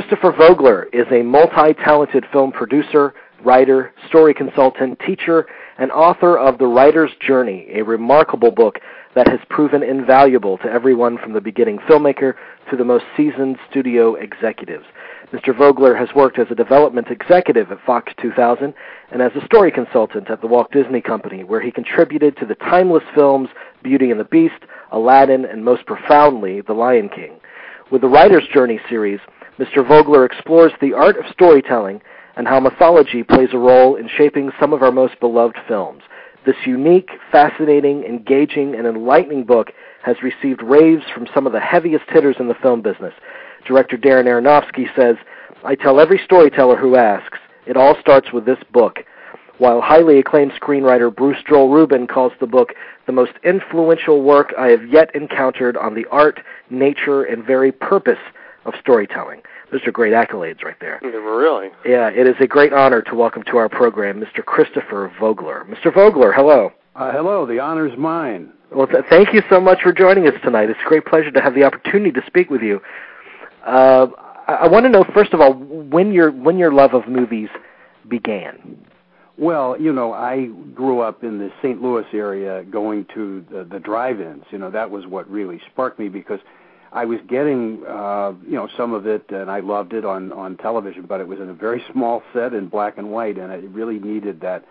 Christopher Vogler is a multi-talented film producer, writer, story consultant, teacher, and author of The Writer's Journey, a remarkable book that has proven invaluable to everyone from the beginning filmmaker to the most seasoned studio executives. Mr. Vogler has worked as a development executive at Fox 2000 and as a story consultant at the Walt Disney Company, where he contributed to the timeless films Beauty and the Beast, Aladdin, and most profoundly, The Lion King. With the Writer's Journey series, Mr. Vogler explores the art of storytelling and how mythology plays a role in shaping some of our most beloved films. This unique, fascinating, engaging, and enlightening book has received raves from some of the heaviest hitters in the film business. Director Darren Aronofsky says, "I tell every storyteller who asks, it all starts with this book," while highly acclaimed screenwriter Bruce Joel Rubin calls the book the most influential work I have yet encountered on the art, nature, and very purpose of storytelling. Those are great accolades right there. Really? Yeah, it is a great honor to welcome to our program Mr. Christopher Vogler. Mr. Vogler, hello. Hello, the honor's mine. Well, thank you so much for joining us tonight. It's a great pleasure to have the opportunity to speak with you. I want to know, first of all, when your love of movies began. Well, I grew up in the St. Louis area going to the drive-ins. That was what really sparked me, because I was getting, some of it, and I loved it on television, but it was in a very small set in black and white, and it really needed that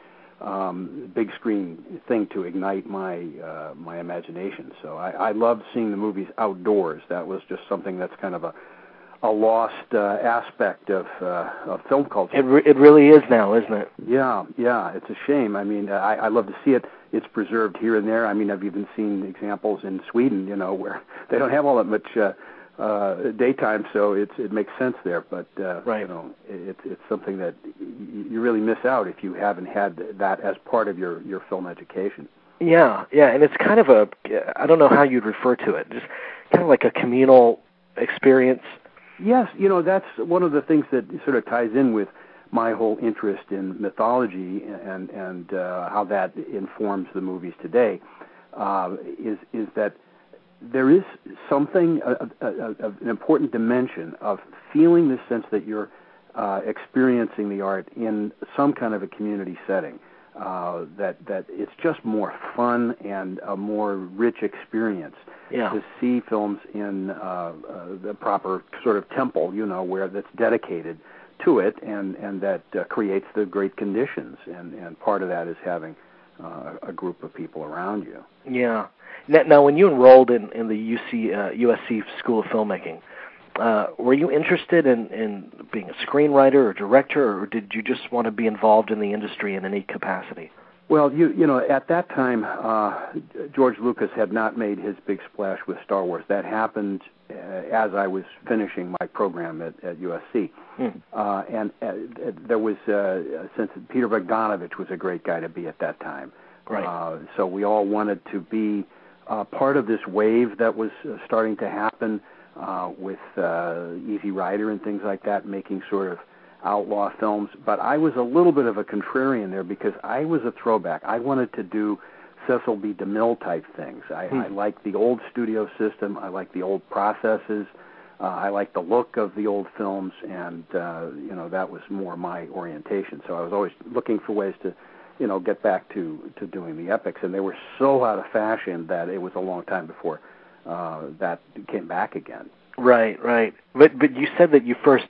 big screen thing to ignite my imagination. So I loved seeing the movies outdoors. That was just something that's kind of a lost aspect of film culture. It really is now, isn't it? Yeah, it's a shame. I mean, I love to see it. It's preserved here and there. I mean, I've even seen examples in Sweden, where they don't have all that much daytime, so it makes sense there. But right. It's something that you really miss out if you haven't had that as part of your film education. Yeah, and it's kind of I don't know how you'd refer to it, just kind of like a communal experience. Yes, that's one of the things that sort of ties in with my whole interest in mythology and how that informs the movies today, is that there is something, an important dimension of feeling the sense that you're experiencing the art in some kind of a community setting, that it's just more fun and a more rich experience. Yeah. To see films in the proper sort of temple, where that's dedicated to it, and that creates the great conditions, and part of that is having a group of people around you. Yeah. Now, when you enrolled in the USC School of Filmmaking, were you interested in being a screenwriter or director, or did you just want to be involved in the industry in any capacity? Well, at that time, George Lucas had not made his big splash with Star Wars. That happened as I was finishing my program at USC. And there was, since Peter Bogdanovich was a great guy to be at that time. Right. So we all wanted to be part of this wave that was starting to happen with Easy Rider and things like that, making sort of outlaw films. But I was a little bit of a contrarian there, because I was a throwback. I wanted to do Cecil B. DeMille type things. I like the old studio system. I like the old processes. I like the look of the old films, and that was more my orientation. So I was always looking for ways to get back to doing the epics, and they were so out of fashion that it was a long time before that came back again. Right. But you said that you first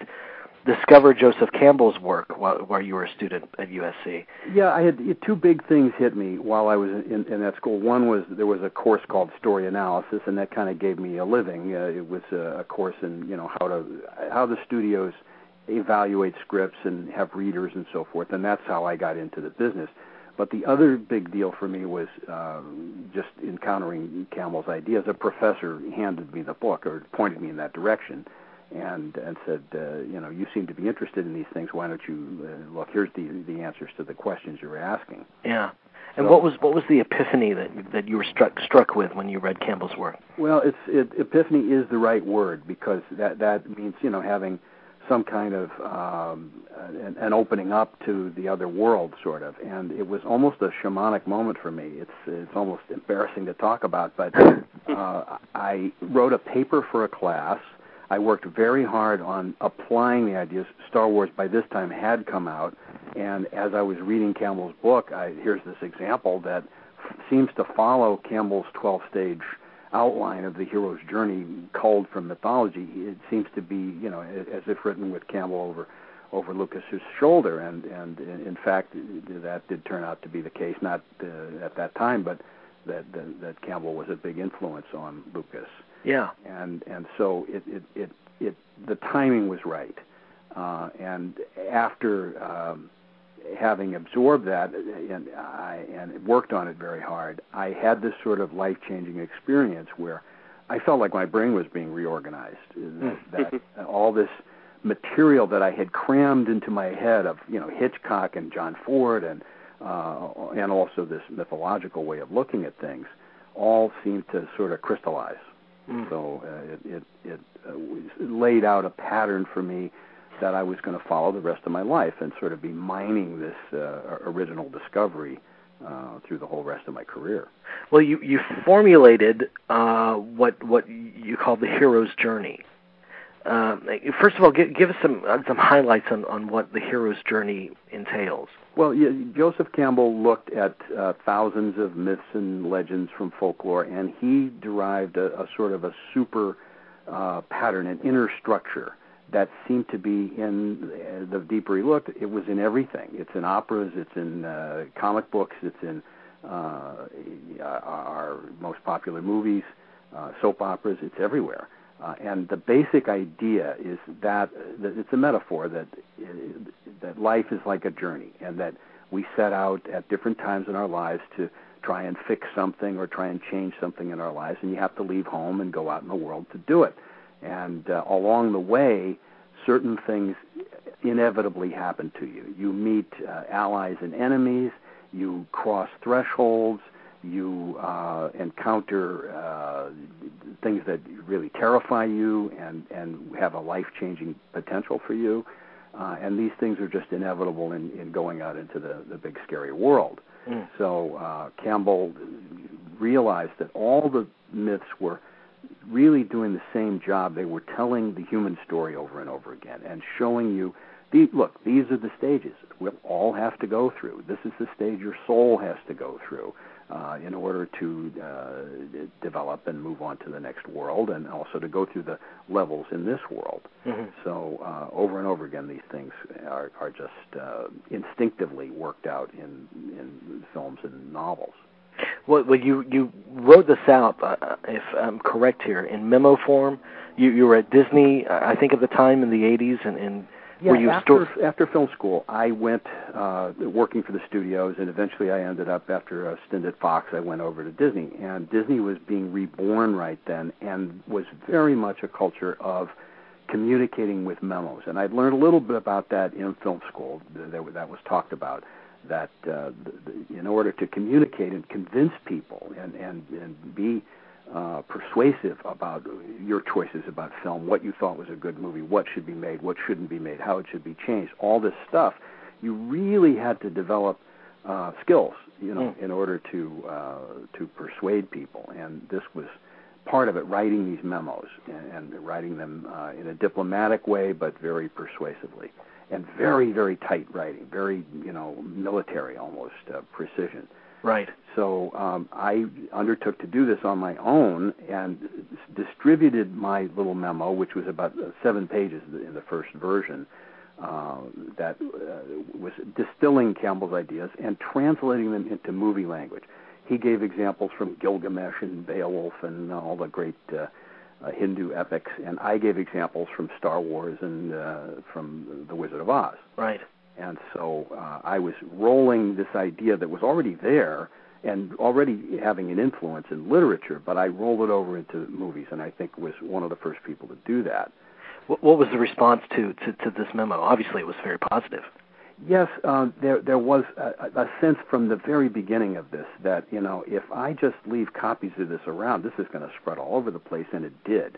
discovered Joseph Campbell's work while you were a student at USC. Yeah, I had two big things hit me while I was in that school. One was there was a course called Story Analysis, and that kind of gave me a living. It was a course in how the studios evaluate scripts and have readers and so forth, and that's how I got into the business. But the other big deal for me was just encountering Campbell's ideas. A professor handed me the book, or pointed me in that direction, and said, you seem to be interested in these things. Why don't you look? Here's the answers to the questions you were asking. Yeah. And so, what was the epiphany that you were struck with when you read Campbell's work? Well, epiphany is the right word, because that means having some kind of an opening up to the other world, sort of. And it was almost a shamanic moment for me. It's almost embarrassing to talk about, but I wrote a paper for a class. I worked very hard on applying the ideas. Star Wars by this time had come out, and as I was reading Campbell's book, here's this example that seems to follow Campbell's 12-stage outline of the hero's journey culled from mythology. It seems to be, as if written with Campbell over Lucas's shoulder, and in fact, that did turn out to be the case, not at that time, but that Campbell was a big influence on Lucas. Yeah. And so the timing was right. And after having absorbed that and worked on it very hard, I had this sort of life-changing experience where I felt like my brain was being reorganized. That all this material that I had crammed into my head of Hitchcock and John Ford and also this mythological way of looking at things all seemed to sort of crystallize. So it laid out a pattern for me that I was going to follow the rest of my life and sort of be mining this original discovery through the whole rest of my career. Well, you formulated what you call the hero's journey. First of all, give us some highlights on what the hero's journey entails. Well, Joseph Campbell looked at thousands of myths and legends from folklore, and he derived a sort of a super pattern, an inner structure that seemed to be in the deeper he looked. It was in everything. It's in operas, it's in comic books, it's in our most popular movies, soap operas. It's everywhere. And the basic idea is that it's a metaphor that life is like a journey, and that we set out at different times in our lives to try and fix something or try and change something in our lives, and you have to leave home and go out in the world to do it. And along the way, certain things inevitably happen to you. You meet allies and enemies, you cross thresholds, you encounter things that really terrify you and have a life-changing potential for you. And these things are just inevitable in going out into the big, scary world. So Campbell realized that all the myths were really doing the same job. They were telling the human story over and over again and showing you, look, these are the stages we'll all have to go through. This is the stage your soul has to go through in order to develop and move on to the next world, and also to go through the levels in this world. So over and over again, these things are just instinctively worked out in films and novels. Well, you wrote this out, if I'm correct here, in memo form. You were at Disney, I think, at the time in the 80s, and yeah, after film school, I went working for the studios, and eventually I ended up, after a stint at Fox, I went over to Disney. And Disney was being reborn right then and was very much a culture of communicating with memos. And I'd learned a little bit about that in film school. That was talked about, that in order to communicate and convince people and be persuasive about your choices about film, what you thought was a good movie, what should be made, what shouldn't be made, how it should be changed, all this stuff, you really had to develop skills, in order to persuade people. And this was part of it, writing these memos and writing them in a diplomatic way, but very persuasively. And very, very tight writing, very, military almost, precision. Right. So I undertook to do this on my own and distributed my little memo, which was about 7 pages in the first version, that was distilling Campbell's ideas and translating them into movie language. He gave examples from Gilgamesh and Beowulf and all the great Hindu epics, and I gave examples from Star Wars and from The Wizard of Oz. Right. And so I was rolling this idea that was already there and already having an influence in literature, but I rolled it over into movies, and I think was one of the first people to do that. What was the response to this memo? Obviously, it was very positive. Yes, there was a sense from the very beginning of this that, if I just leave copies of this around, this is going to spread all over the place, and it did.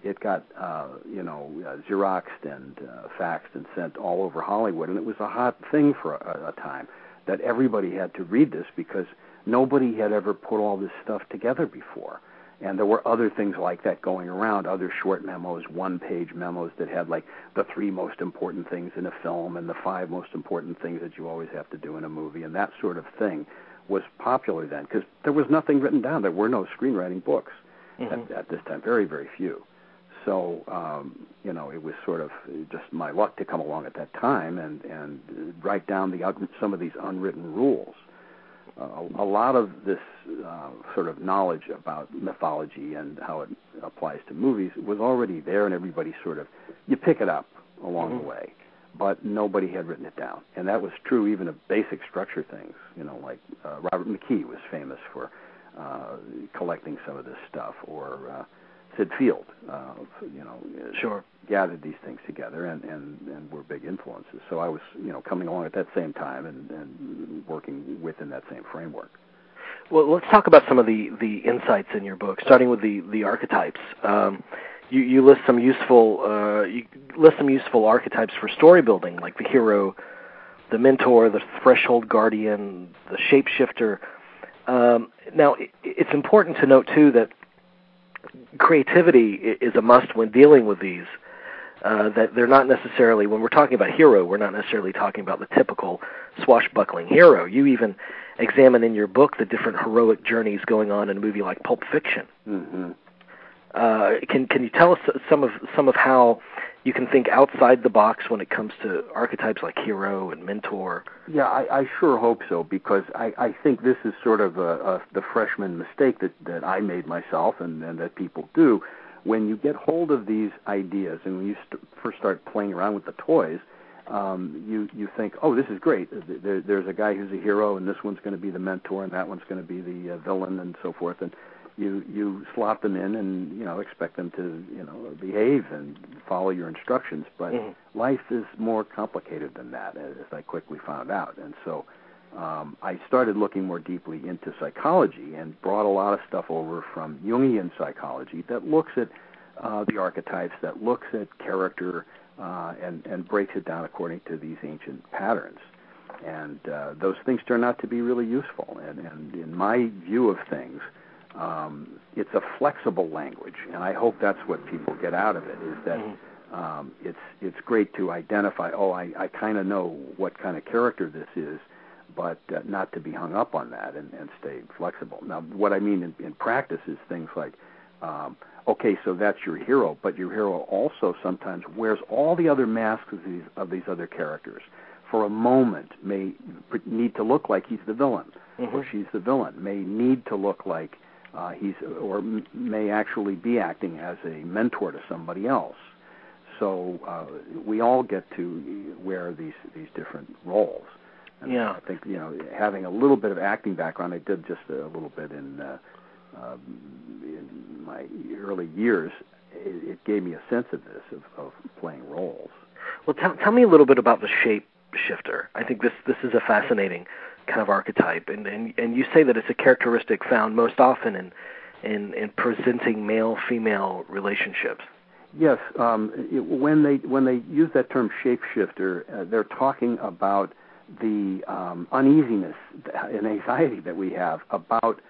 It got, Xeroxed and faxed and sent all over Hollywood, and it was a hot thing for a time that everybody had to read this because nobody had ever put all this stuff together before. And there were other things like that going around, other short memos, one-page memos that had like the 3 most important things in a film and the 5 most important things that you always have to do in a movie, and that sort of thing was popular then because there was nothing written down. There were no screenwriting books at this time, very, very few. So, it was sort of just my luck to come along at that time and write down some of these unwritten rules. A lot of this sort of knowledge about mythology and how it applies to movies was already there, and everybody you pick it up along the way, but nobody had written it down. And that was true even of basic structure things, like Robert McKee was famous for collecting some of this stuff, or Sid Field, gathered these things together and were big influences. So I was, coming along at that same time and working within that same framework. Well, let's talk about some of the insights in your book, starting with the archetypes. You list some useful archetypes for story building, like the hero, the mentor, the threshold guardian, the shapeshifter. Now, it's important to note too that creativity is a must when dealing with these. That they're not necessarily, when we're talking about hero, we're not necessarily talking about the typical swashbuckling hero. You even examine in your book the different heroic journeys going on in a movie like Pulp Fiction. Mm-hmm. Can you tell us some of how you can think outside the box when it comes to archetypes like hero and mentor? Yeah, I sure hope so, because I think this is sort of the freshman mistake that I made myself and that people do. When you get hold of these ideas and when you first start playing around with the toys, you think, oh, this is great. There's a guy who's a hero, and this one's going to be the mentor, and that one's going to be the villain, and so forth. And you slot them in and expect them to behave and follow your instructions. But life is more complicated than that, as I quickly found out. And so I started looking more deeply into psychology and brought a lot of stuff over from Jungian psychology that looks at the archetypes, that looks at character, and breaks it down according to these ancient patterns. And those things turn out to be really useful. And in my view of things, it's a flexible language, and I hope that's what people get out of it, is that it's great to identify, I kind of know what kind of character this is, but not to be hung up on that and stay flexible. Now, what I mean in practice is things like, okay, so that's your hero, but your hero also sometimes wears all the other masks of these other characters. For a moment, may need to look like he's the villain, or she's the villain, may need to look like may actually be acting as a mentor to somebody else. So we all get to wear these different roles. And I think having a little bit of acting background, I did just a little bit in my early years. It gave me a sense of this, of playing roles. Well, tell me a little bit about the shapeshifter. I think this is a fascinating kind of archetype, and you say that it's a characteristic found most often in presenting male-female relationships. Yes, when they use that term shapeshifter, they're talking about the uneasiness and anxiety that we have about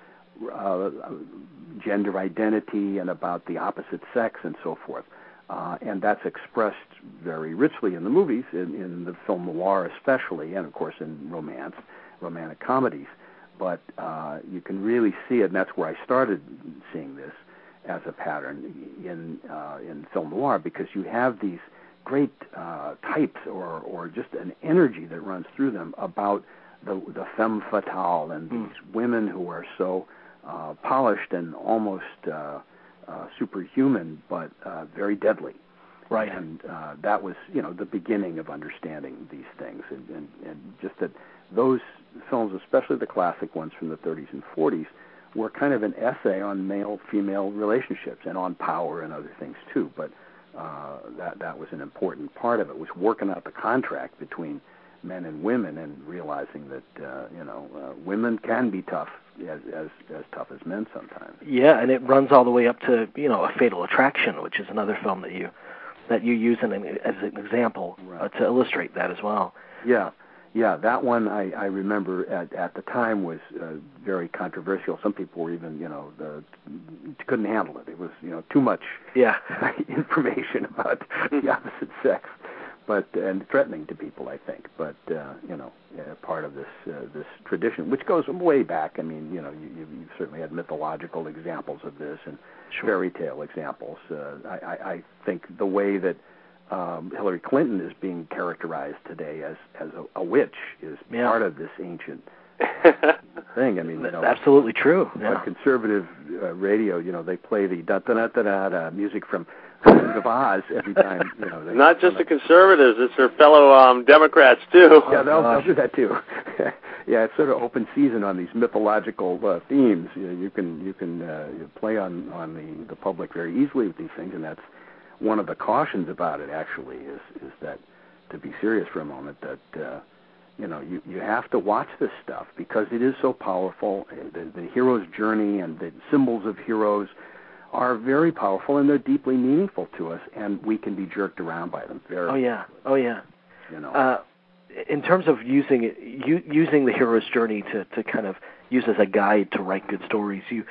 gender identity and about the opposite sex and so forth. And that's expressed very richly in the movies, in the film noir especially, and of course in romantic comedies. But you can really see it, and that's where I started seeing this as a pattern in film noir, because you have these great types or just an energy that runs through them about the femme fatale and these women who are so polished and almost superhuman, but very deadly. Right. And that was, the beginning of understanding these things, and just that those films, especially the classic ones from the 30s and 40s, were kind of an essay on male-female relationships and on power and other things too. But that was an important part of it, was working out the contract between men and women and realizing that women can be tough, as tough as men sometimes. Yeah, and it runs all the way up to A Fatal Attraction, which is another film that you use as an example to illustrate that as well. Yeah, Yeah, that one I remember at the time was very controversial. Some people were even, couldn't handle it. It was, too much information about the opposite sex, and threatening to people, I think. But part of this tradition, which goes way back. I mean, you've certainly had mythological examples of this and fairy tale examples. I think the way that Hillary Clinton is being characterized today as a witch is part of this ancient thing. I mean, that's absolutely true. On conservative radio, they play the da-da-da-da-da music from Wizard of Oz every time. Not just the conservatives; it's their fellow Democrats too. Yeah, they'll do that too. Yeah, it's sort of open season on these mythological themes. You can play on the public very easily with these things, and that's one of the cautions about it. Actually, is that, to be serious for a moment, that you have to watch this stuff because it is so powerful. The hero's journey and the symbols of heroes are very powerful, and they're deeply meaningful to us, and we can be jerked around by them. Oh yeah. In terms of using the hero's journey to kind of use as a guide to write good stories, you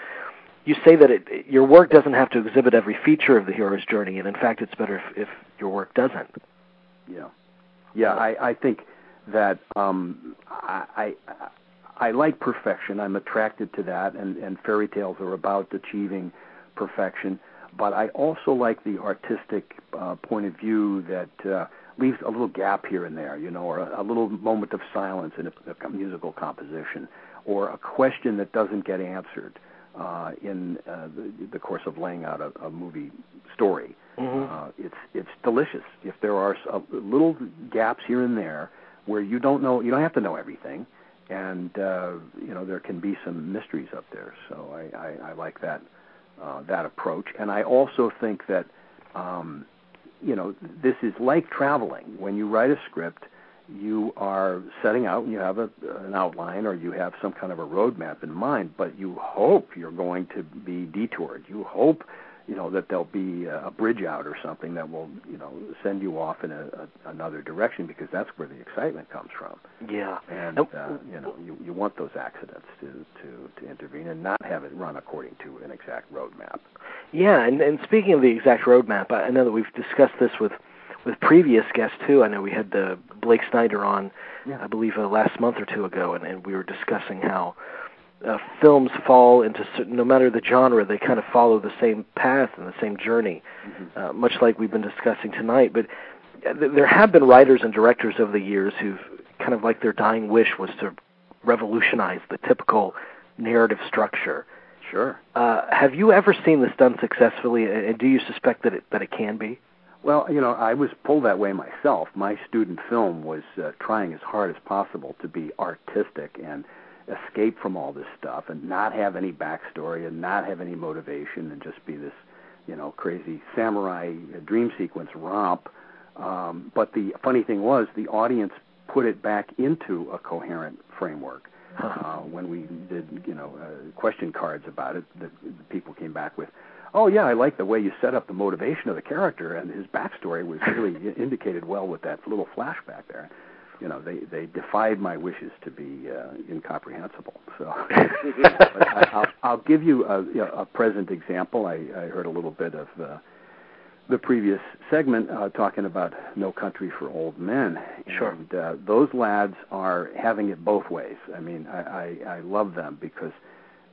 say that your work doesn't have to exhibit every feature of the hero's journey, and in fact, it's better if your work doesn't. Yeah. I think that I like perfection. I'm attracted to that, and fairy tales are about achieving perfection. But I also like the artistic point of view that leaves a little gap here and there, or a little moment of silence in a musical composition, or a question that doesn't get answered in the course of laying out a movie story. Mm-hmm. It's delicious if there are little gaps here and there where you don't have to know everything, and there can be some mysteries up there. So I like that approach, and I also think that this is like traveling. When you write a script, you are setting out and you have an outline or you have some kind of a roadmap in mind, but you hope you're going to be detoured. You hope, that there'll be a bridge out or something that will, send you off in another direction, because that's where the excitement comes from. Yeah. And, you want those accidents to intervene and not have it run according to an exact roadmap. Yeah, and speaking of the exact roadmap, I know that we've discussed this with previous guests too. I know we had Blake Snyder on, I believe, last month or two ago, and we were discussing how films fall into no matter the genre, they kind of follow the same path and the same journey, much like we've been discussing tonight. But there have been writers and directors over the years who've kind of like their dying wish was to revolutionize the typical narrative structure. Sure. Have you ever seen this done successfully, and do you suspect that it can be? Well, I was pulled that way myself. My student film was trying as hard as possible to be artistic and escape from all this stuff and not have any backstory and not have any motivation and just be this, crazy samurai dream sequence romp. But the funny thing was the audience put it back into a coherent framework. When we did, question cards about it, the people came back with, oh, yeah, I like the way you set up the motivation of the character, and his backstory was really indicated well with that little flashback there. They defied my wishes to be incomprehensible. So but I'll give you a present example. I heard a little bit of the previous segment talking about No Country for Old Men. Sure. And those lads are having it both ways. I mean, I love them because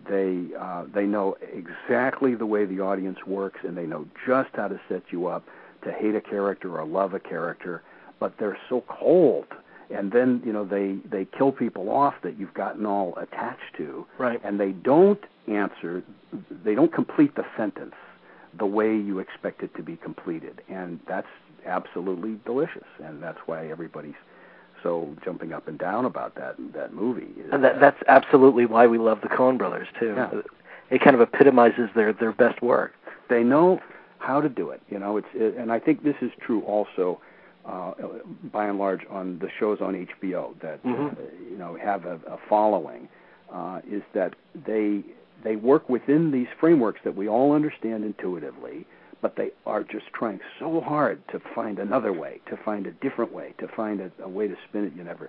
they know exactly the way the audience works, and they know just how to set you up to hate a character or love a character, but they're so cold. And then, they kill people off that you've gotten all attached to. Right. And they don't complete the sentence the way you expect it to be completed. And that's absolutely delicious. And that's why everybody's so jumping up and down about that movie. And that's absolutely why we love the Coen brothers, too. Yeah. It kind of epitomizes their best work. They know how to do it. And I think this is true also, by and large, on the shows on HBO that have a following, is that they work within these frameworks that we all understand intuitively, but they are just trying so hard to find another way, to find a different way, to find a way to spin it you never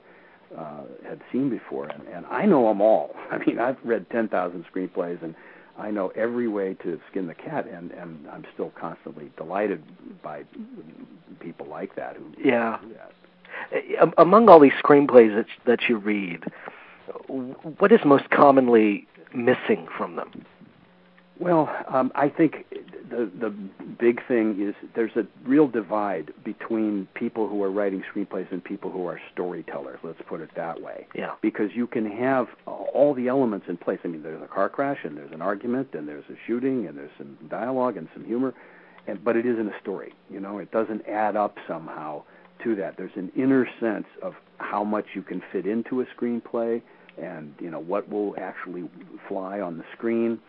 had seen before, and I know them all. I mean, I've read 10,000 screenplays, and I know every way to skin the cat, and I'm still constantly delighted by people like that who do that. Among all these screenplays that you read, what is most commonly missing from them? Well, I think the big thing is there's a real divide between people who are writing screenplays and people who are storytellers, let's put it that way. Yeah. Because you can have all the elements in place. I mean, there's a car crash, and there's an argument, and there's a shooting, and there's some dialogue and some humor, but it isn't a story. It doesn't add up somehow to that. There's an inner sense of how much you can fit into a screenplay and, what will actually fly on the screen.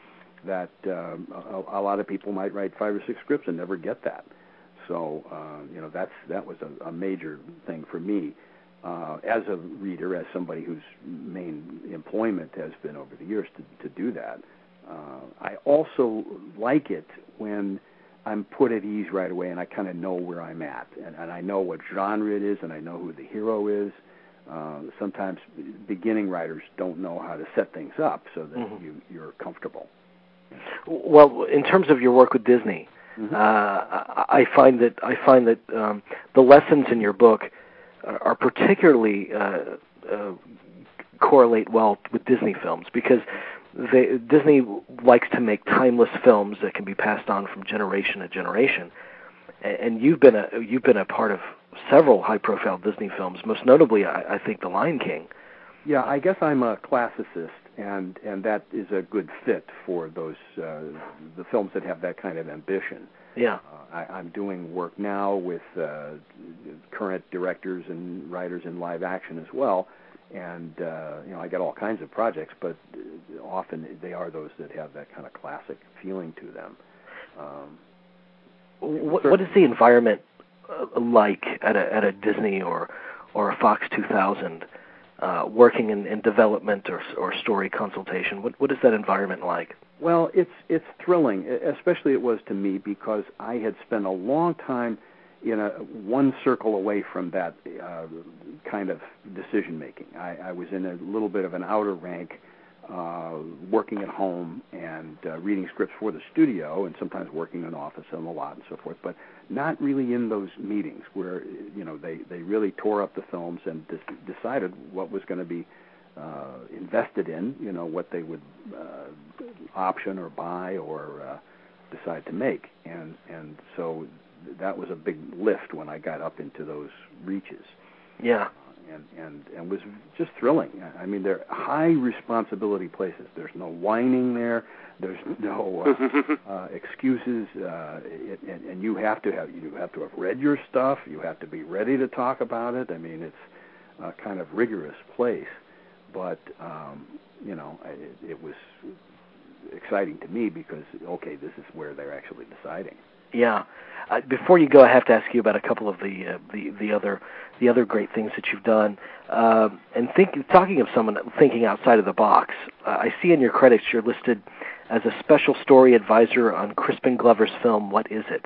That a lot of people might write 5 or 6 scripts and never get that. So, that was a major thing for me as a reader, as somebody whose main employment has been over the years to do that. I also like it when I'm put at ease right away and I kind of know where I'm at. And I know what genre it is, and I know who the hero is. Sometimes beginning writers don't know how to set things up so that you're comfortable. Well, in terms of your work with Disney, I find that the lessons in your book are particularly correlate well with Disney films, because Disney likes to make timeless films that can be passed on from generation to generation. And you've been a part of several high-profile Disney films, most notably, I think, The Lion King. Yeah, I guess I'm a classicist, and that is a good fit for those the films that have that kind of ambition. Yeah, I'm doing work now with current directors and writers in live action as well, and I get all kinds of projects, but often they are those that have that kind of classic feeling to them. What is the environment like at a Disney or a Fox 2000? Working in development or story consultation, what is that environment like? Well, it's thrilling, especially it was to me, because I had spent a long time in one circle away from that kind of decision making. I was in a little bit of an outer rank, working at home and reading scripts for the studio, and sometimes working in an office on the lot and so forth, but not really in those meetings where they really tore up the films and decided what was going to be invested in, what they would option or buy or decide to make, and so that was a big lift when I got up into those reaches. Yeah. And was just thrilling. I mean, they're high responsibility places. There's no whining there. There's no excuses, and you have to have read your stuff. You have to be ready to talk about it. I mean, it's a kind of rigorous place, but it was exciting to me because this is where they're actually deciding. Yeah. Before you go, I have to ask you about a couple of the other great things that you've done. And talking of someone thinking outside of the box, I see in your credits you're listed as a special story advisor on Crispin Glover's film What Is It?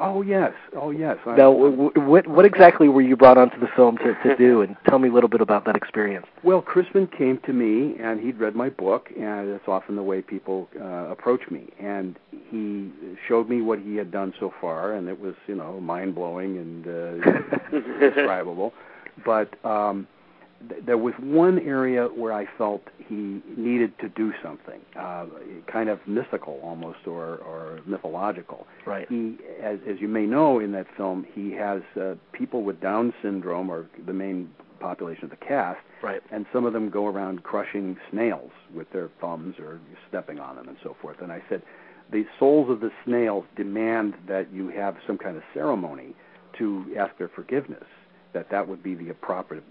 Oh yes. Now, what exactly were you brought onto the film to do? And tell me a little bit about that experience. Well, Crispin came to me, and he'd read my book, and it's often the way people approach me. And he showed me what he had done so far, and it was, mind-blowing and indescribable. But there was one area where I felt he needed to do something, kind of mystical almost, or mythological. Right. He, as you may know in that film, he has people with Down syndrome, or the main population of the cast, right. And some of them go around crushing snails with their thumbs or stepping on them and so forth. And I said, the souls of the snails demand that you have some kind of ceremony to ask their forgiveness. That would be the appropriate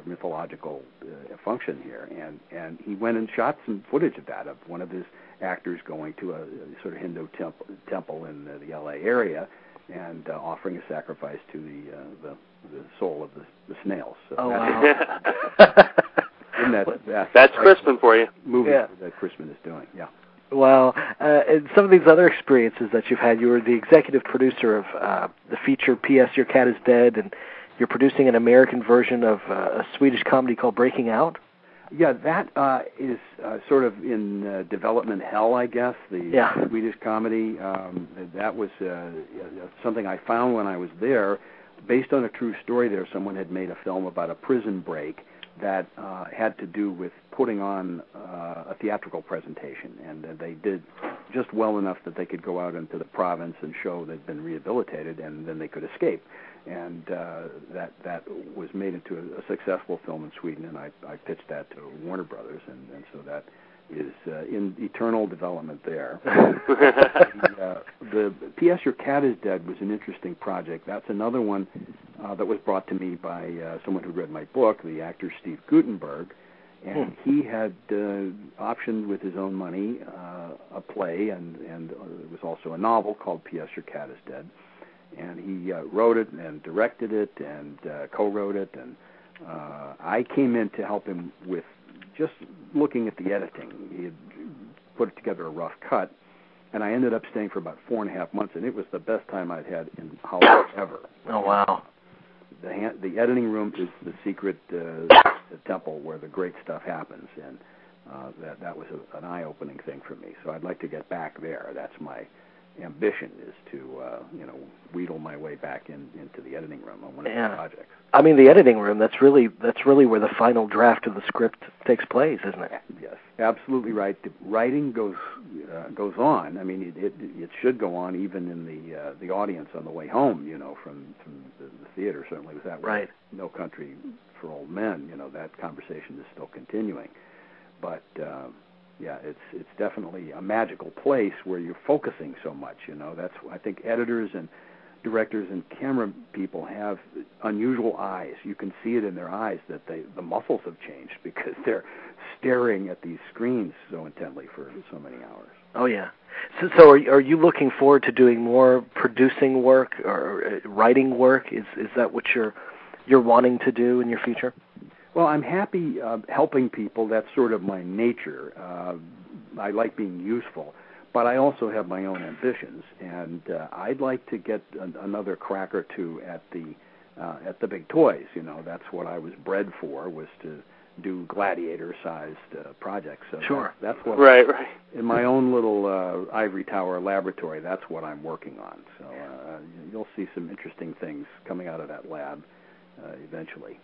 mythological function here, and he went and shot some footage of that, of one of his actors going to a sort of Hindu temple in the L.A. area and offering a sacrifice to the soul of the snails. So wow! That's Crispin for you. Movie that Crispin is doing, yeah. Well, and some of these other experiences that you've had, you were the executive producer of the feature P.S. Your Cat is Dead, and you're producing an American version of a Swedish comedy called Breaking Out. Yeah, that is sort of in development hell, I guess, the Swedish comedy. That was something I found when I was there. Based on a true story there, someone had made a film about a prison break that had to do with putting on a theatrical presentation, and they did just well enough that they could go out into the province and show they'd been rehabilitated, and then they could escape. And that was made into a successful film in Sweden, and I pitched that to Warner Brothers, and so that is in eternal development there. The P.S. Your Cat is Dead was an interesting project. That's another one that was brought to me by someone who read my book, the actor Steve Guttenberg, and he had optioned with his own money a play, and it was also a novel called P.S. Your Cat is Dead. And he wrote it and directed it and co-wrote it, and I came in to help him with just looking at the editing. He had put together a rough cut, and I ended up staying for about 4.5 months, and it was the best time I'd had in Hollywood ever. Oh, wow. The editing room is the secret temple where the great stuff happens, and that was an eye-opening thing for me. So I'd like to get back there. That's my ambition, is to wheedle my way back into the editing room on one of the projects. I mean, the editing room, that's really where the final draft of the script takes place, isn't it? Yes, absolutely right. The writing goes on. I mean, it should go on even in the audience on the way home, from the theater. Certainly was that way. Right. No Country for Old Men, that conversation is still continuing. But it's definitely a magical place where you're focusing so much. That's, I think, editors and directors and camera people have unusual eyes. You can see it in their eyes that the muscles have changed because they're staring at these screens so intently for so many hours. Oh yeah. So are you looking forward to doing more producing work or writing work? Is that what you're wanting to do in your future? Well, I'm happy helping people. That's sort of my nature. I like being useful, but I also have my own ambitions, and I'd like to get another crack or two at the big toys. That's what I was bred for, was to do gladiator-sized projects. So sure. That's what. Right. In my own little ivory tower laboratory, that's what I'm working on. So you'll see some interesting things coming out of that lab eventually.